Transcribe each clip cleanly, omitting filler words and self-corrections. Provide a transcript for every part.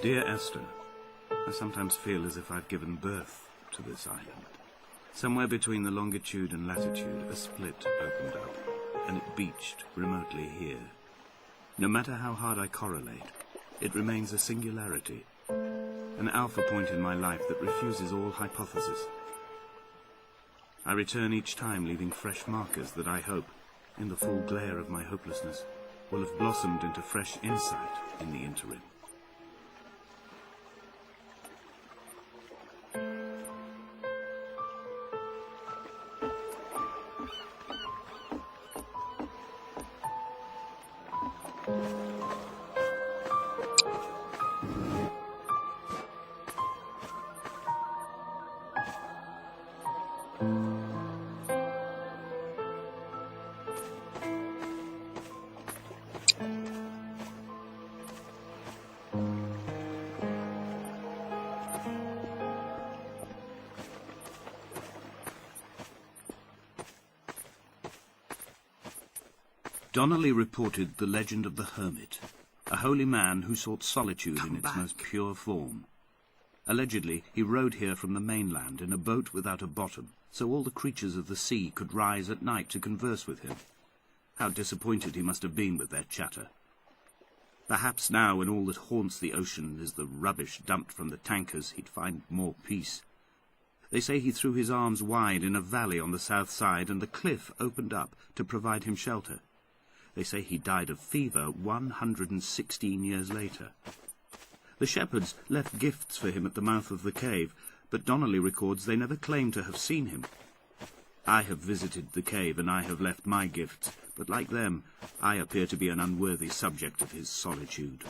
Dear Esther, I sometimes feel as if I've given birth to this island. Somewhere between the longitude and latitude, a split opened up, and it beached remotely here. No matter how hard I correlate, it remains a singularity, an alpha point in my life that refuses all hypothesis. I return each time leaving fresh markers that I hope, in the full glare of my hopelessness, will have blossomed into fresh insight in the interim. Donnelly reported the legend of the hermit, a holy man who sought solitude in its most pure form. Allegedly, he rode here from the mainland in a boat without a bottom, so all the creatures of the sea could rise at night to converse with him. How disappointed he must have been with their chatter. Perhaps now, when all that haunts the ocean is the rubbish dumped from the tankers, he'd find more peace. They say he threw his arms wide in a valley on the south side, and the cliff opened up to provide him shelter. They say he died of fever 116 years later. The shepherds left gifts for him at the mouth of the cave, but Donnelly records they never claimed to have seen him. I have visited the cave and I have left my gifts, but like them, I appear to be an unworthy subject of his solitude.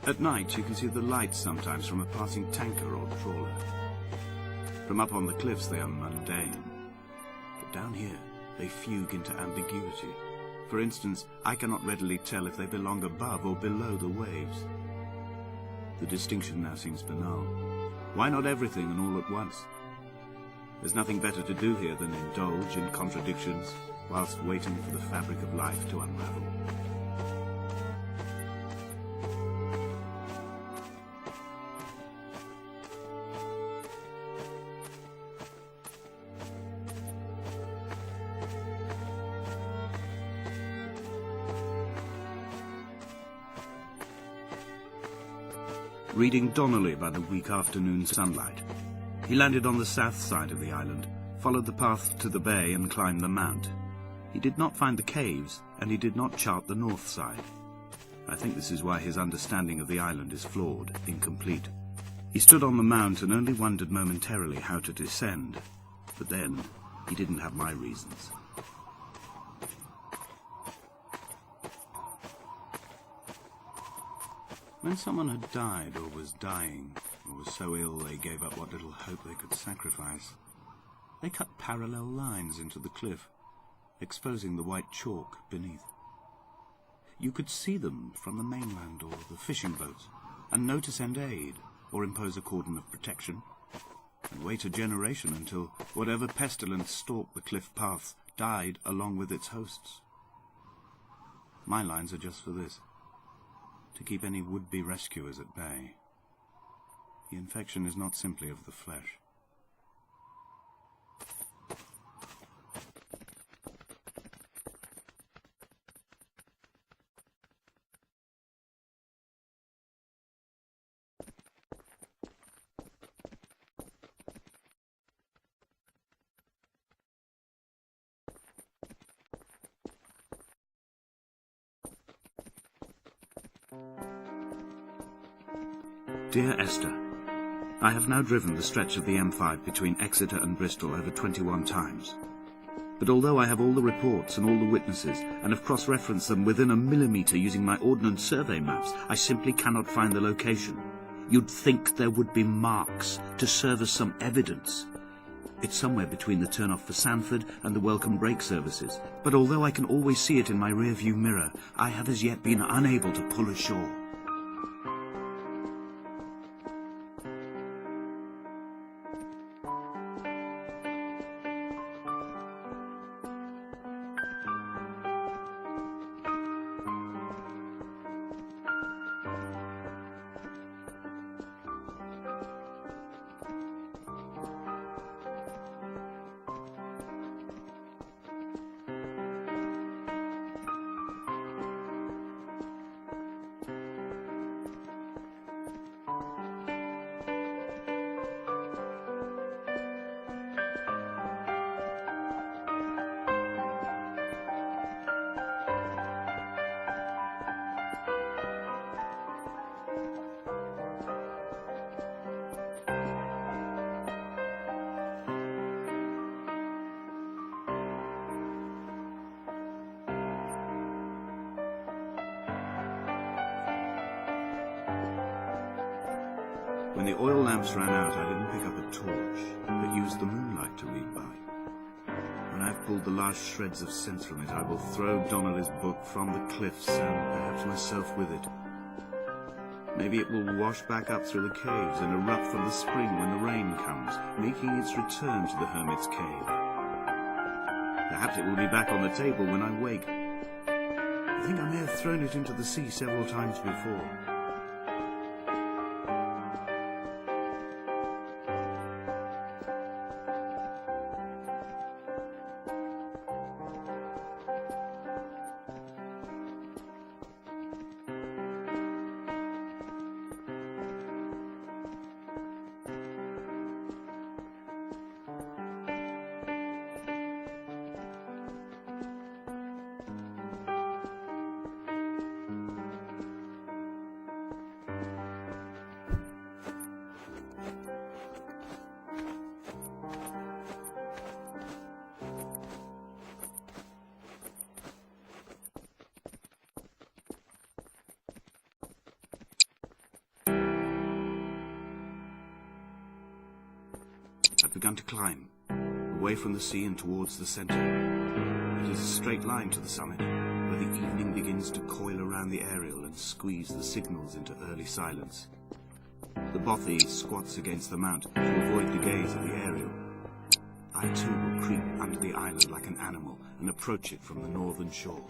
At night, you can see the lights sometimes from a passing tanker or trawler. From up on the cliffs, they are mundane. But down here, they fugue into ambiguity. For instance, I cannot readily tell if they belong above or below the waves. The distinction now seems banal. Why not everything and all at once? There's nothing better to do here than indulge in contradictions, whilst waiting for the fabric of life to unravel. Reading Donnelly by the weak afternoon sunlight. He landed on the south side of the island, followed the path to the bay and climbed the mount. He did not find the caves, and he did not chart the north side. I think this is why his understanding of the island is flawed, incomplete. He stood on the mount and only wondered momentarily how to descend. But then, he didn't have my reasons. When someone had died or was dying, or was so ill they gave up what little hope they could sacrifice, they cut parallel lines into the cliff, exposing the white chalk beneath. You could see them from the mainland or the fishing boats, and know to send aid or impose a cordon of protection, and wait a generation until whatever pestilence stalked the cliff paths died along with its hosts. My lines are just for this. To keep any would-be rescuers at bay. The infection is not simply of the flesh. Dear Esther, I have now driven the stretch of the M5 between Exeter and Bristol over 21 times. But although I have all the reports and all the witnesses, and have cross-referenced them within a millimetre using my Ordnance Survey maps, I simply cannot find the location. You'd think there would be marks to serve as some evidence. It's somewhere between the turn-off for Sanford and the welcome brake services, but although I can always see it in my rear-view mirror, I have as yet been unable to pull ashore. When the oil lamps ran out, I didn't pick up a torch, but used the moonlight to read by. When I've pulled the last shreds of sense from it, I will throw Donnelly's book from the cliffs and perhaps myself with it. Maybe it will wash back up through the caves and erupt from the spring when the rain comes, making its return to the hermit's cave. Perhaps it will be back on the table when I wake. I think I may have thrown it into the sea several times before. I've begun to climb, away from the sea and towards the centre. It is a straight line to the summit, where the evening begins to coil around the aerial and squeeze the signals into early silence. The bothy squats against the mount to avoid the gaze of the aerial. I too will creep under the island like an animal and approach it from the northern shore.